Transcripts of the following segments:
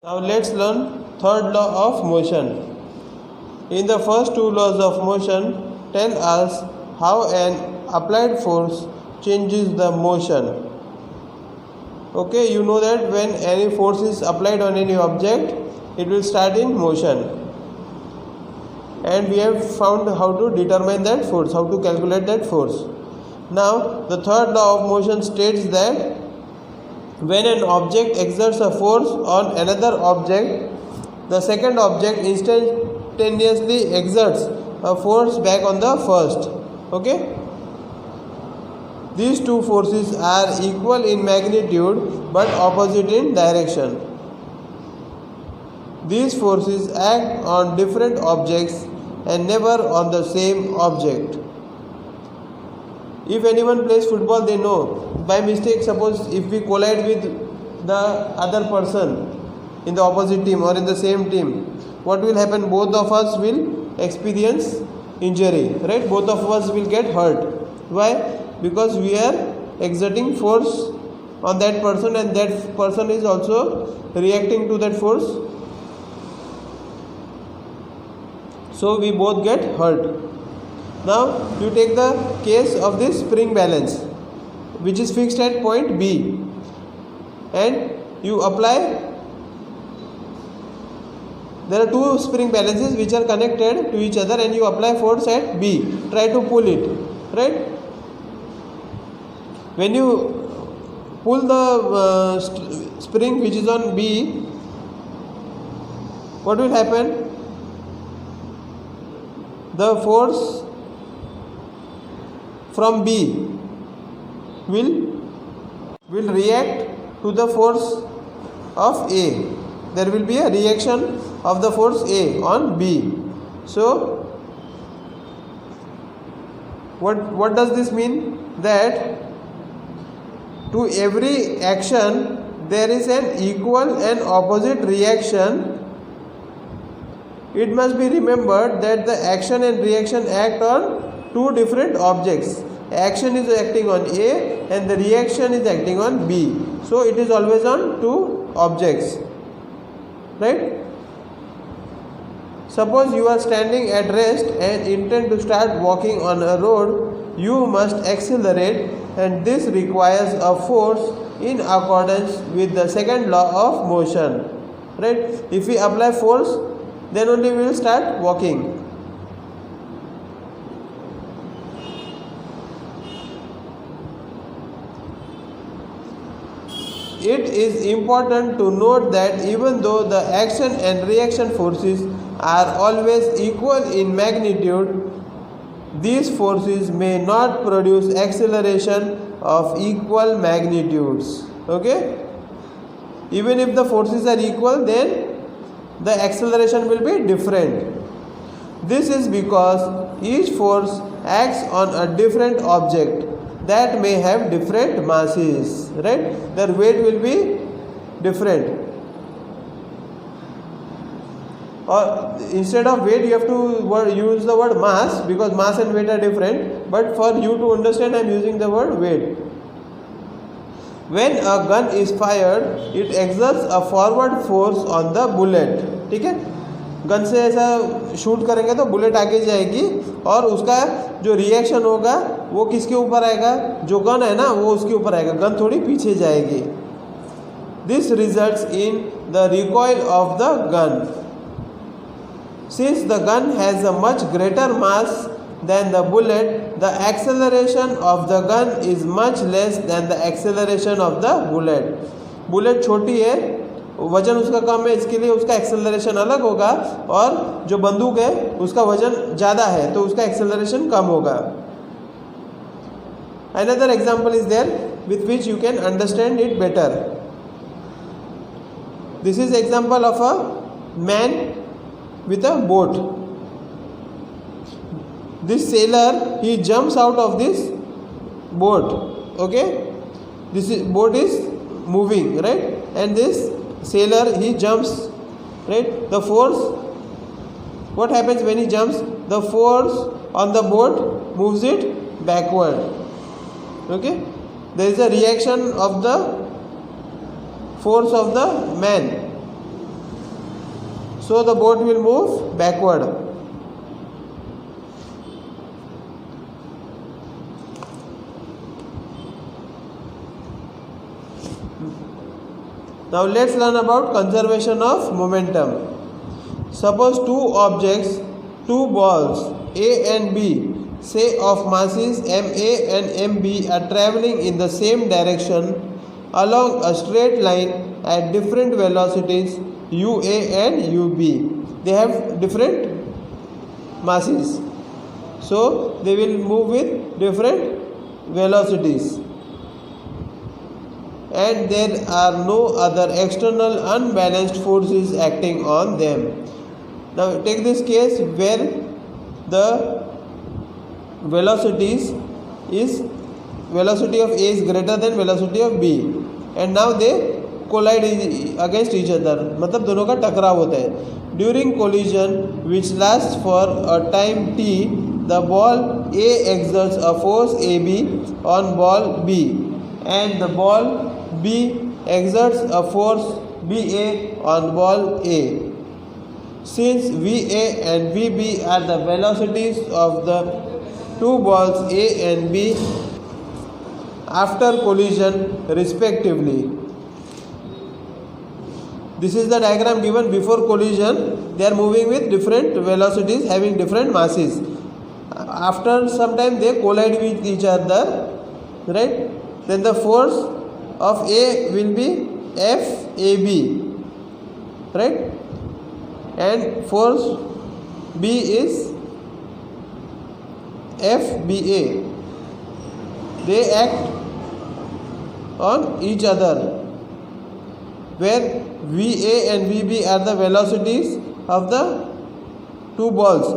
Now let's learn third law of motion. In the first two laws of motion tell us how an applied force changes the motion. Okay, you know that when any force is applied on any object, it will start in motion. And we have found how to determine that force, how to calculate that force. Now, the third law of motion states that when an object exerts a force on another object, the second object instantaneously exerts a force back on the first. Okay? These two forces are equal in magnitude but opposite in direction. These forces act on different objects and never on the same object. If anyone plays football, they know. By mistake, suppose if we collide with the other person in the opposite team or in the same team, what will happen? Both of us will experience injury, right? Both of us will get hurt. Why? Because we are exerting force on that person and that person is also reacting to that force. So we both get hurt. Now you take the case of this spring balance which is fixed at point B and you apply. There are two spring balances which are connected to each other and you apply force at B. Try to pull it, right? When you pull the spring which is on B, what will happen? The force from B will react to the force of A. There will be a reaction of the force A on B. So what does this mean? That to every action there is an equal and opposite reaction. It must be remembered that the action and reaction act on two different objects. Action is acting on A and the reaction is acting on B. So it is always on two objects, right? Suppose you are standing at rest and intend to start walking on a road, you must accelerate, and this requires a force in accordance with the second law of motion, right? If we apply force, then only we will start walking. It is important to note that even though the action and reaction forces are always equal in magnitude, these forces may not produce acceleration of equal magnitudes. Okay? Even if the forces are equal, then the acceleration will be different. This is because each force acts on a different object that may have different masses, right? Their weight will be different. Or instead of weight, you have to use the word mass, because mass and weight are different. But for you to understand, I am using the word weight. When a gun is fired, it exerts a forward force on the bullet. ठीक है? Gun से ऐसा shoot करेंगे तो bullet आगे जाएगी और उसका जो रिएक्शन होगा वो किसके ऊपर आएगा? जो गन है ना वो उसके ऊपर आएगा, गन थोड़ी पीछे जाएगी. This results in the recoil of the gun. Since the gun has a much greater mass than the bullet, the acceleration of the gun is much less than the acceleration of the bullet. Bullet छोटी है, वजन उसका कम है, इसके लिए उसका acceleration अलग होगा, और जो बंदूक है उसका वजन ज़्यादा है तो उसका एक्सेलरेशन कम होगा. Another example is there with which you can understand it better. This is example of a man with a boat. This sailor, he jumps out of this boat. Okay, boat is moving, right? And this sailor, he jumps, right? The force, what happens when he jumps? The force on the boat moves it backward. Okay, there is a reaction of the force of the man. so the boat will move backward. Now let's learn about conservation of momentum. Suppose two objects, two balls A and B, say of masses MA and MB, are traveling in the same direction along a straight line at different velocities UA and UB. They have different masses, so they will move with different velocities, and there are no other external unbalanced forces acting on them. Now take this case where the velocity of A is greater than velocity of B, and now they collide against each other, मतलब दोनों का टकराव होता है. During collision which lasts for a time t, the ball A exerts a force AB on ball B, and the ball B exerts a force BA on ball A. Since VA and VB are the velocities of the two balls A and B after collision respectively. This is the diagram given before collision. They are moving with different velocities, having different masses. After some time they collide with each other, right? Then the force of A will be FAB, right? And force B is FBA. They act on each other, where VA and VB are the velocities of the two balls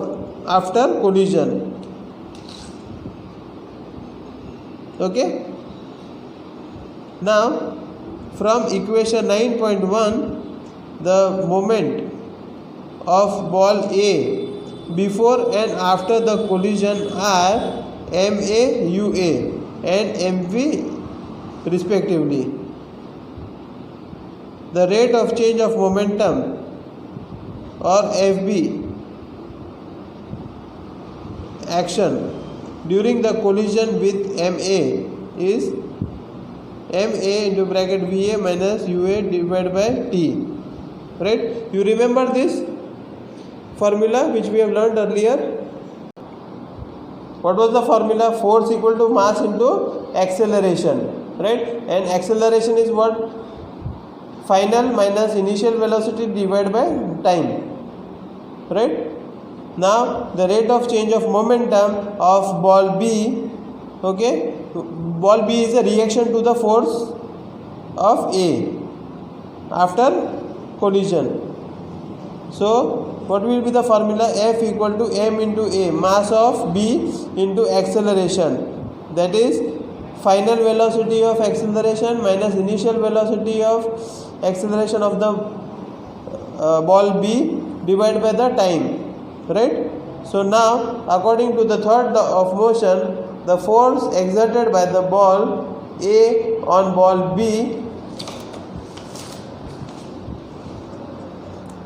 after collision. Okay. Now from equation 9.1, the moment of ball A before and after the collision are MA, UA and MV respectively. The rate of change of momentum, or FB, action during the collision with MA is MA into bracket VA minus UA divided by T. Right? You remember this formula which we have learned earlier? What was the formula? Force equal to mass into acceleration. Right? And acceleration is what? Final minus initial velocity divided by time. Right? Now the rate of change of momentum of ball B, okay, ball B is a reaction to the force of A after collision. So what will be the formula? F equal to m into A, mass of B into acceleration, that is final velocity of acceleration minus initial velocity of acceleration of the ball B divided by the time. Right? So now according to the third law of motion, the force exerted by the ball A on ball B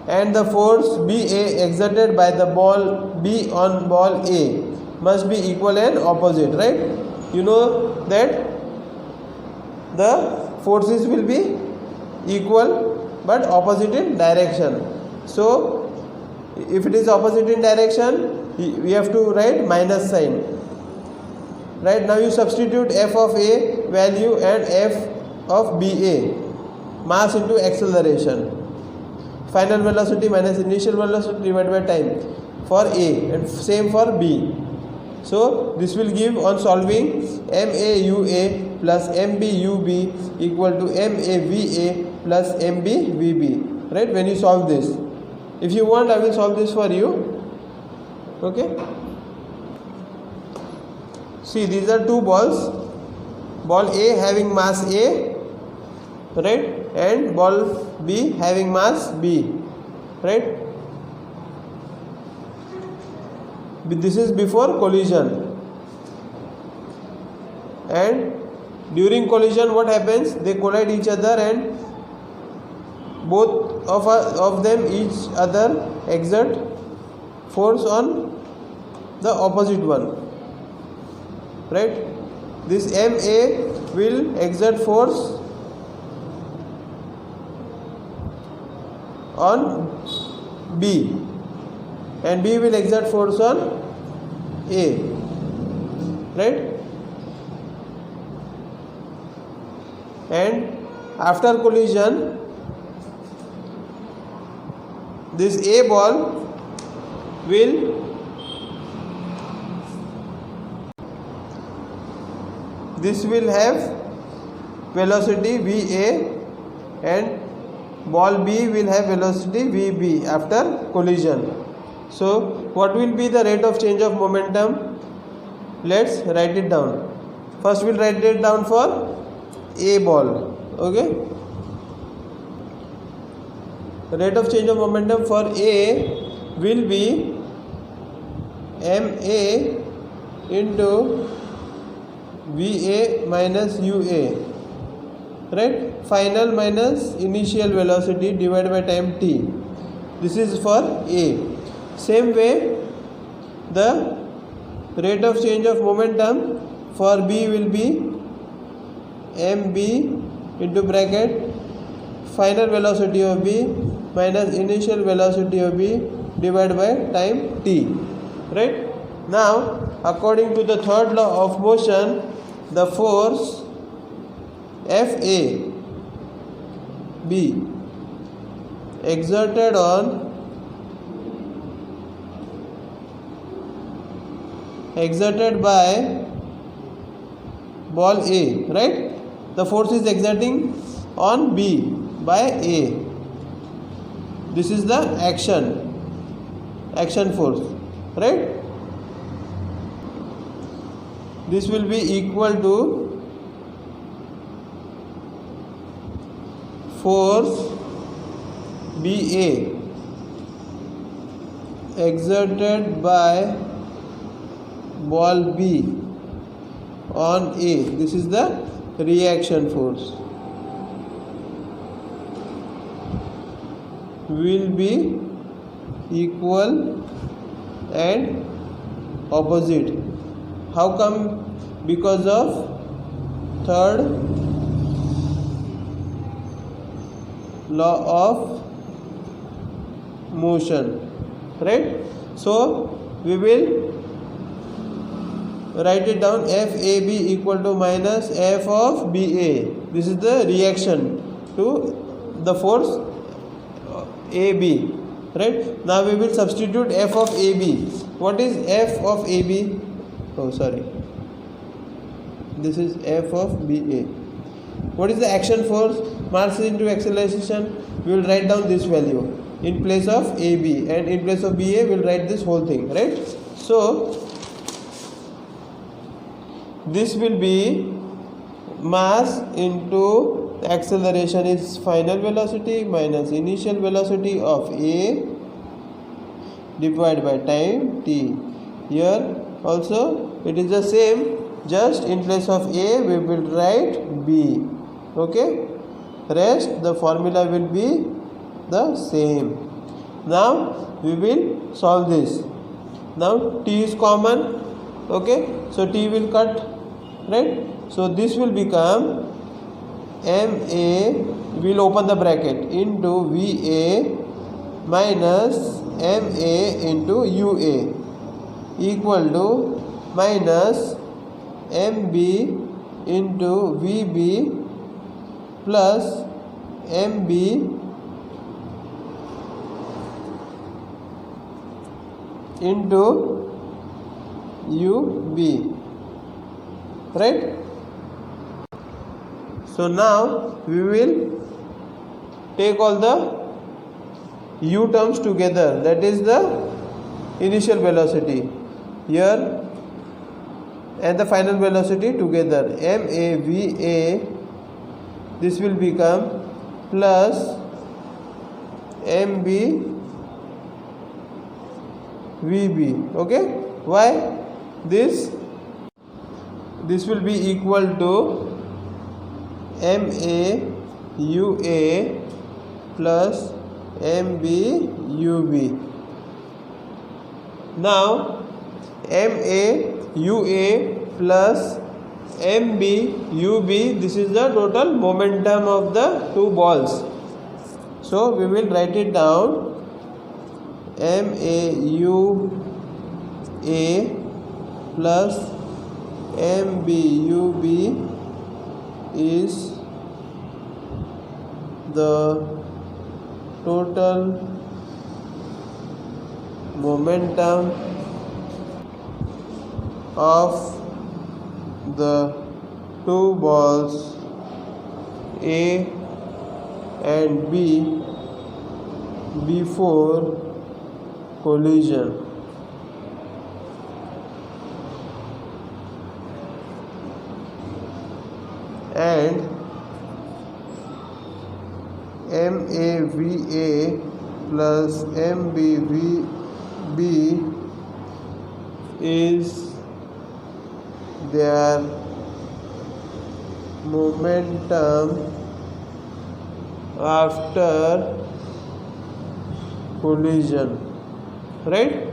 and the force BA exerted by the ball B on ball A must be equal and opposite. Right? You know that the forces will be equal but opposite in direction. So if it is opposite in direction, we have to write minus sign. Right? Now you substitute F of A value and F of BA, mass into acceleration, final velocity minus initial velocity divided by time for A, and same for B. So this will give, on solving, MAUA plus MBUB equal to MAVA plus MBVB. Right? When you solve this, if you want, I will solve this for you. Okay. See, these are two balls. Ball A having mass A, right, and ball B having mass B. Right? This is before collision. And during collision, what happens? They collide each other, and both of them each other exert force on the opposite one, right? This MA will exert force on B and B will exert force on A, right? And after collision, this A ball will have velocity VA and ball B will have velocity VB after collision. So what will be the rate of change of momentum? Let's write it down. First we'll write it down for A ball. Okay, the rate of change of momentum for A will be MA into VA minus UA, right? Final minus initial velocity divided by time t. This is for A. Same way, the rate of change of momentum for B will be MB into bracket final velocity of B minus initial velocity of B divided by time t, right? Now, according to the third law of motion, the force FA B exerted by ball A, right? The force is exerting on B by A. This is the action force, right? This will be equal to force BA exerted by ball B on A. This is the reaction force. Will be equal and opposite. How come? Because of third law of motion, right? So we will write it down, FAB equal to minus F of BA. This is the reaction to the force AB, right? Now we will substitute F of AB. What is F of AB? Oh, sorry. This is F of BA. What is the action force? Mass into acceleration. We will write down this value in place of AB, and in place of BA we will write this whole thing, right? So this will be mass into acceleration is final velocity minus initial velocity of A divided by time t. Here also it is the same, just in place of A we will write B. Okay, rest the formula will be the same. Now we will solve this. Now t is common. Okay, so t will cut, right? So this will become MA, will open the bracket, into VA minus MA into UA equal to minus MB into VB plus MB into UB, right? So now we will take all the U terms together, that is the initial velocity here and the final velocity together, MAVA. This will become plus MBVB. Okay, why? This will be equal to MAUA plus MBUB. Now MAUA plus MBUB, this is the total momentum of the two balls. So we will write it down. MAUA plus MBUB is the total momentum of the two balls A and B before collision. And MAVA plus MBVB is their momentum after collision, right?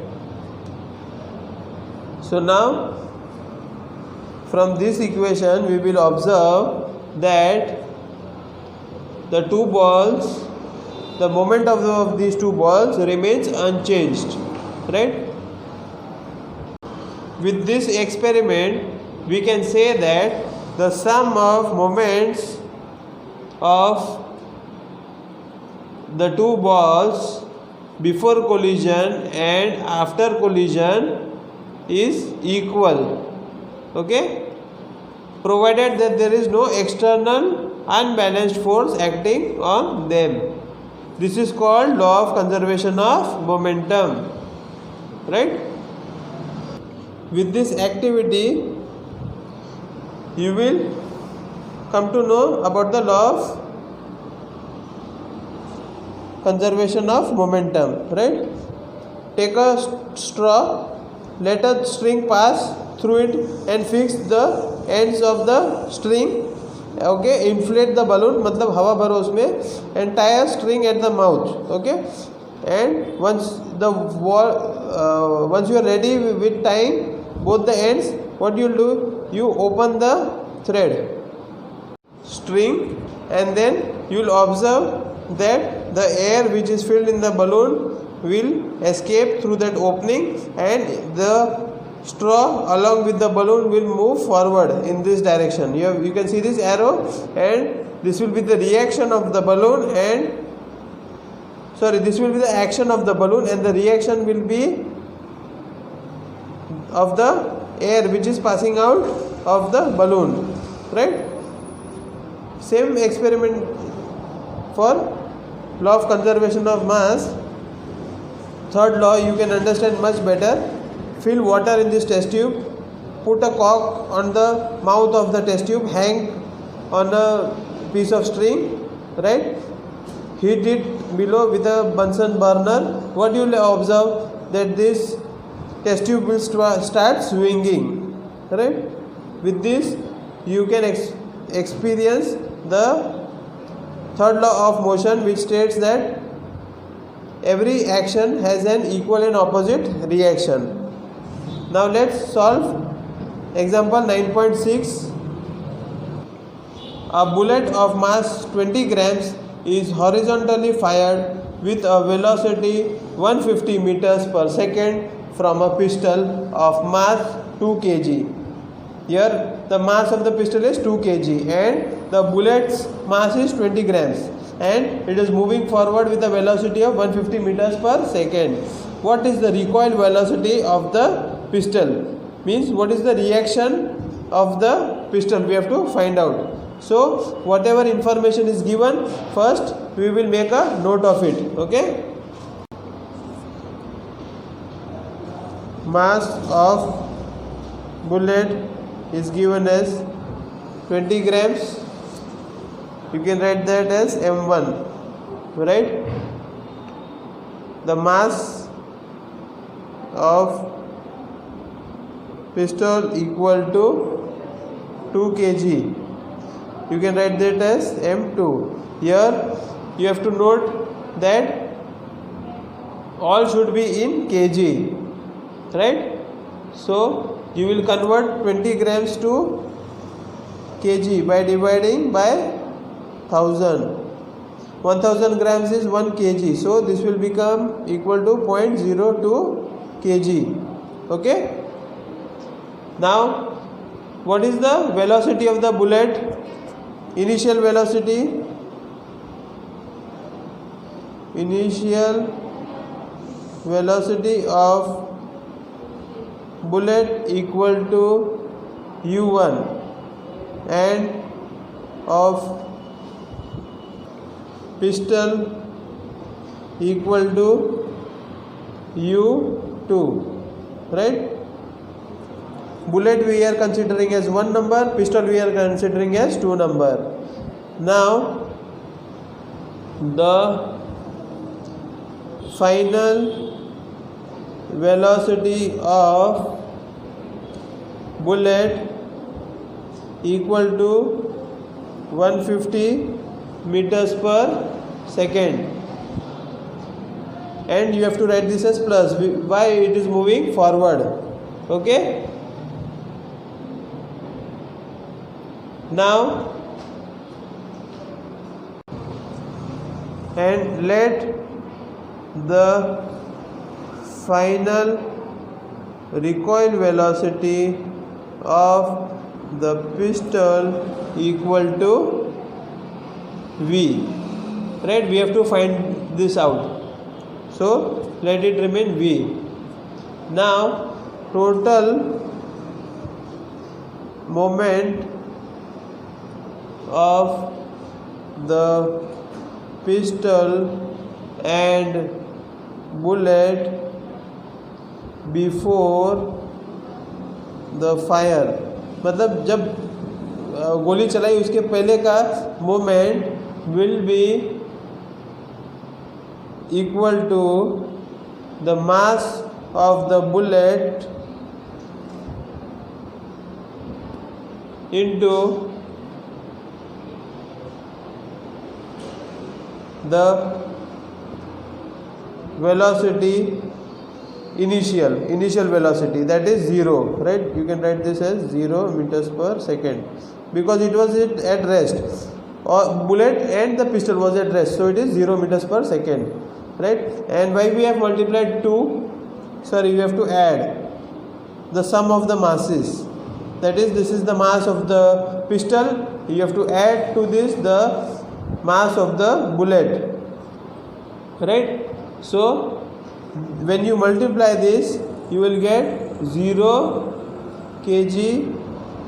So now from this equation we will observe that the two balls, the moment of these two balls remains unchanged, right? With this experiment we can say that the sum of moments of the two balls before collision and after collision is equal, okay, provided that there is no external unbalanced force acting on them. This is called law of conservation of momentum, right? With this activity you will come to know about the law of conservation of momentum, right? Take a straw, let a string pass through it and fix the ends of the string, okay, inflate the balloon, मतलब हवा भरो उसमें, and tie a string at the mouth, okay, and once you are ready with tying both the ends, what you will do, you open the thread string and then you will observe that the air which is filled in the balloon will escape through that opening and the straw along with the balloon will move forward in this direction. You can see this arrow, and this will be the reaction of the balloon, and this will be the action of the balloon, and the reaction will be of the air which is passing out of the balloon, right? Same experiment for law of conservation of mass. Third law you can understand much better. Fill water in this test tube, put a cork on the mouth of the test tube, hang on a piece of string, right? Heat it below with a Bunsen burner. What you will observe, that this test tube will start swinging, right? With this you can experience the third law of motion, which states that every action has an equal and opposite reaction. Now let's solve example 9.6. A bullet of mass 20 grams is horizontally fired with a velocity 150 meters per second from a pistol of mass 2 kg. Here the mass of the pistol is 2 kg and the bullet's mass is 20 grams and it is moving forward with a velocity of 150 meters per second. What is the recoil velocity of the pistol? Means what is the reaction of the pistol? We have to find out. So whatever information is given, first we will make a note of it, okay? Mass of bullet is given as 20 grams. You can write that as M1, right? The mass of pistol equal to 2 kg. You can write that as M2. Here you have to note that all should be in kg, right? So you will convert 20 grams to kg by dividing by 1000. 1000 grams is 1 kg, so this will become equal to 0.02 kg. Okay. Now what is the velocity of the bullet? Initial velocity of bullet equal to u1 and of pistol equal to u2, right? Bullet we are considering as 1 number, pistol we are considering as 2 number. Now the final velocity of bullet equal to 150 meters per second, and you have to write this as plus. Why? It is moving forward. Okay. Now and let the final recoil velocity of the pistol equal to V, right? We have to find this out, so let it remain V. Now total moment of the pistol and bullet before the fire, मतलब जब गोली चलाई उसके पहले का moment will be equal to the mass of the bullet into the velocity, initial velocity, that is 0, right? You can write this as 0 meters per second because it was at rest, or bullet and the pistol was at rest, so it is 0 meters per second, right? And why we have multiplied 2? Sorry, you have to add the sum of the masses, that is, this is the mass of the pistol, you have to add to this the mass of the bullet, right? So when you multiply this, you will get 0 kg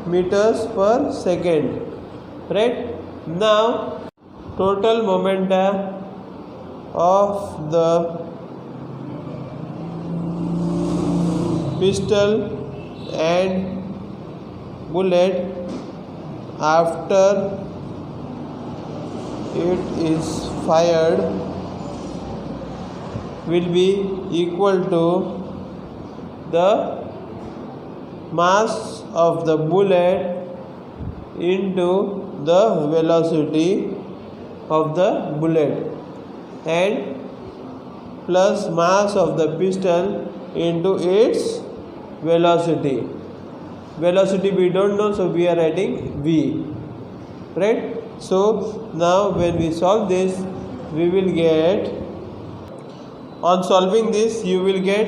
meters per second, right? Now total momenta of the pistol and bullet after it is fired will be equal to the mass of the bullet into the velocity of the bullet and plus mass of the pistol into its velocity. Velocity we don't know, so we are adding V, right? So now when we solve this, we will get, on solving this you will get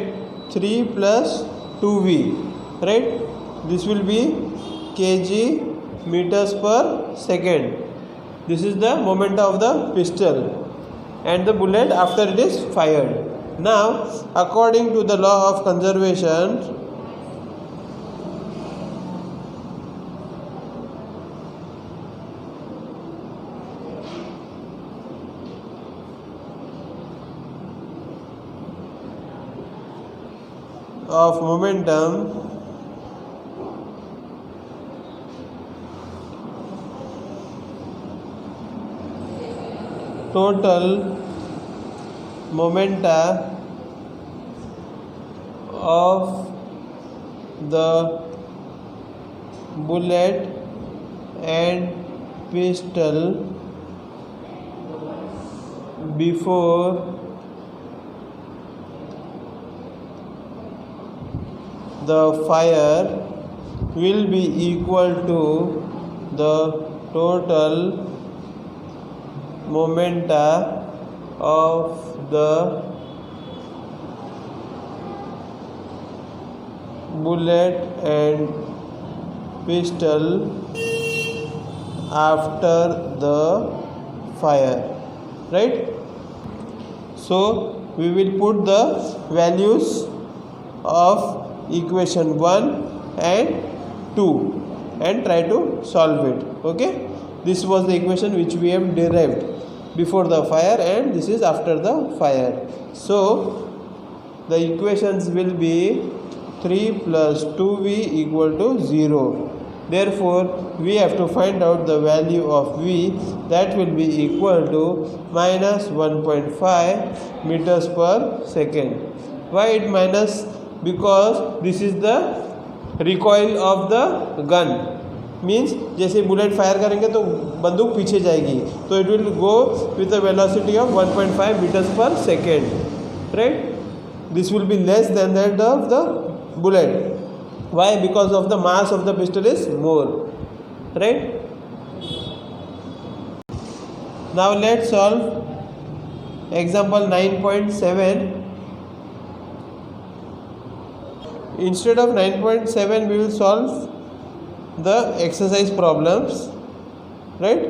3 plus 2V, right? This will be kg meters per second. This is the moment of the pistol and the bullet after it is fired. Now according to the law of conservation, of momentum, total momenta of the bullet and pistol before the fire will be equal to the total momenta of the bullet and pistol after the fire, right? So we will put the values of equation 1 and 2 and try to solve it. Okay, this was the equation which we have derived before the fire, and this is after the fire. So the equations will be 3 plus 2v equal to 0. Therefore we have to find out the value of v, that will be equal to minus 1.5 meters per second. Why it minus? Because this is the recoil of the gun, means जैसे bullet fire करेंगे तो बंदूक पीछे जाएगी, तो it will go with a velocity of 1.5 metres per second, right? This will be less than that of the bullet. Why? Because of the mass of the pistol is more, right? Now let's solve example 9.7. Instead of 9.7 we will solve the exercise problems, right?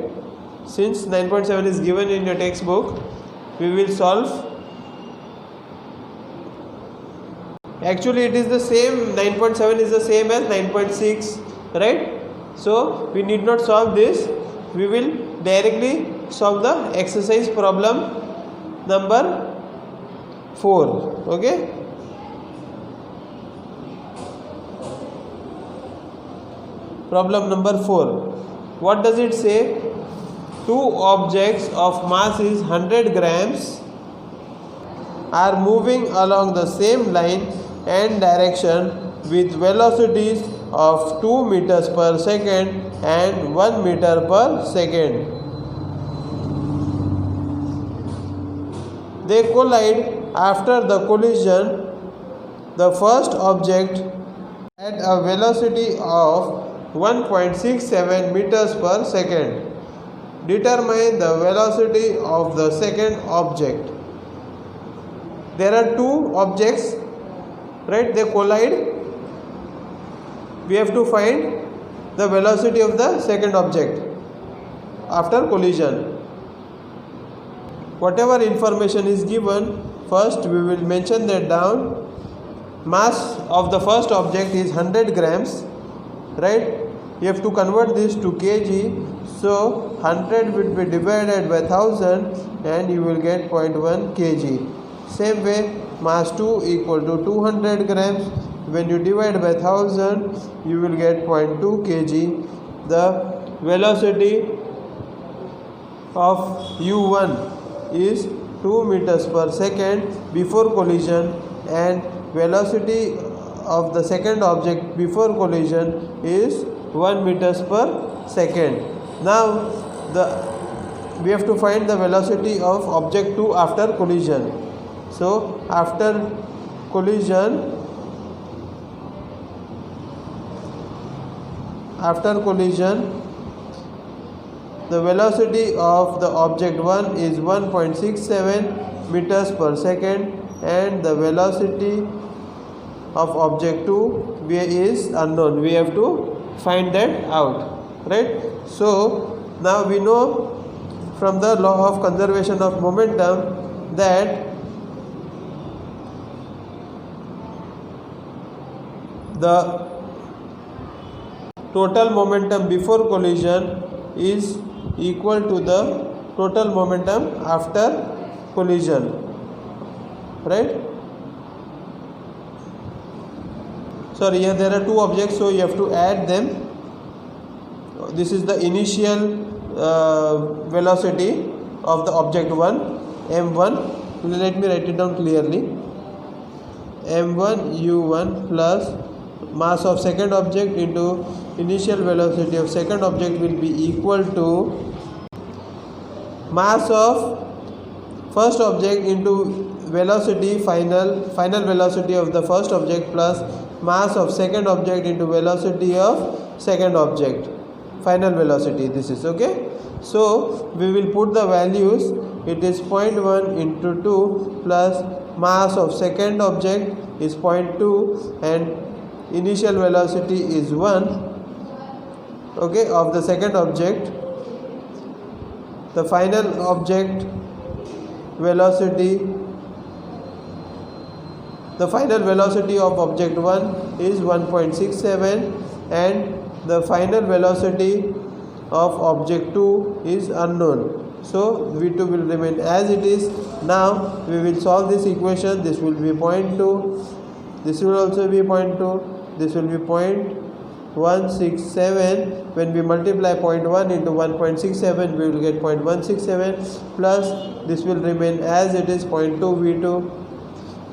Since 9.7 is given in your textbook, we will solve. Actually it is the same, 9.7 is the same as 9.6, right? So we need not solve this, we will directly solve the exercise problem number 4. Okay, problem number 4. What does it say? Two objects of mass is 100 grams are moving along the same line and direction with velocities of 2 meters per second and 1 meter per second. They collide. After the collision, the first object at a velocity of 1.67 meters per second. Determine the velocity of the second object. There are two objects, right? They collide. We have to find the velocity of the second object after collision. Whatever information is given, first we will mention that down. Mass of the first object is 100 grams, right? You have to convert this to kg. So 100 will be divided by 1000 and you will get 0.1 kg. Same way, mass 2 equal to 200 grams. When you divide by 1000, you will get 0.2 kg. The velocity of u1 is 2 meters per second before collision, and velocity of the second object before collision is 1 meters per second. Now we have to find the velocity of object 2 after collision. So after collision, the velocity of the object 1 is 1.67 meters per second, and the velocity of object 2 is unknown. We have to find that out, right? So now we know from the law of conservation of momentum that the total momentum before collision is equal to the total momentum after collision, right? Sorry, here there are two objects, so you have to add them. This is the initial velocity of the object 1, m1. Let me write it down clearly. m1 u1 plus mass of second object into initial velocity of second object will be equal to mass of first object into velocity, final velocity of the first object plus mass of second object into velocity of second object, final velocity. This is okay. So we will put the values. It is 0.1 into 2 plus mass of second object is 0.2 and initial velocity is 1, okay, of the second object. The final object velocity, the final velocity of object 1 is 1.67 and the final velocity of object 2 is unknown. So V2 will remain as it is. Now we will solve this equation. This will be 0.2, this will also be 0.2, this will be 0.167. When we multiply 0.1 into 1.67, we will get 0.167 plus this will remain as it is, 0.2 V2.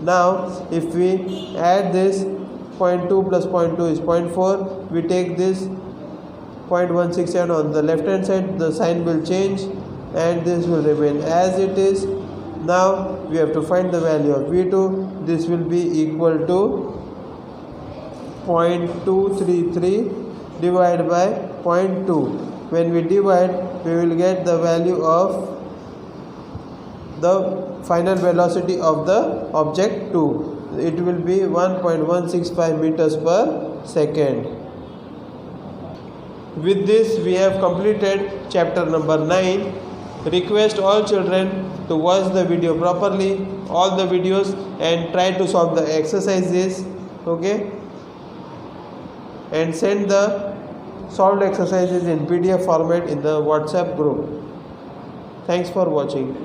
Now if we add this, 0.2 plus 0.2 is 0.4. We take this 0.167 on the left hand side, the sign will change and this will remain as it is. Now we have to find the value of V2. This will be equal to 0.233 divided by 0.2. When we divide, we will get the value of the final velocity of the object 2. It will be 1.165 meters per second. With this we have completed chapter number 9. Request all children to watch the video properly, all the videos, and try to solve the exercises, okay, and send the solved exercises in PDF format in the WhatsApp group. Thanks for watching.